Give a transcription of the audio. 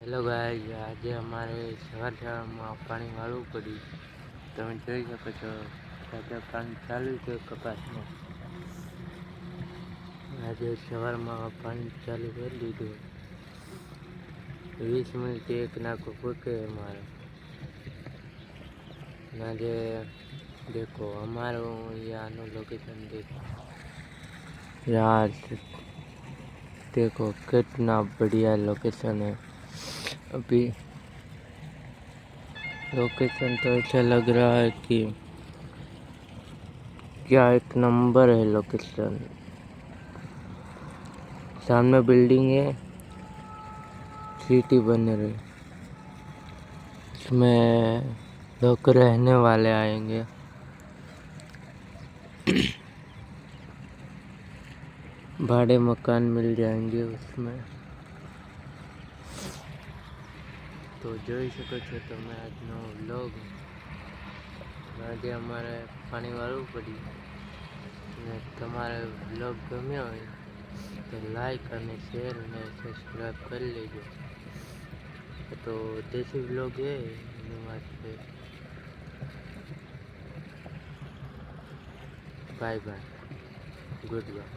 Hello guys, આજે અમારે સવારમાં પાણી વાળવું પડ્યું. તમે જોઈ શકો છો તાજા પાણી ચાલુ છે કપાસમાં. આજે સવારમાં પાણી ચાલુ કરી દીધું. 20 મિનિટ એક નાખો ફૂકે અમારે. આજે देखो हमारो यहाँ लोकेशन देखो, यहाँ देखो कितना बढ़िया लोकेशन है। अभी लोकेशन तो ऐसा लग रहा है कि क्या एक नंबर है लोकेशन। सामने बिल्डिंग है, सिटी बन रही, इसमें लोग रहने वाले आएंगे। भाड़े मकान मिल जाएंगे उसमें। तो જોઈ શકો છો તમે આજનો વ્લોગ. આજે અમારે પાણી વાળવું પડ્યું. અને તમારે વ્લોગ ગમ્યો હોય તો લાઈક અને શેર અને સબસ્ક્રાઈબ કરી લેજો. તો દેશી વ્લોગ છે એની માટે બાય બાય, ગુડ બાય.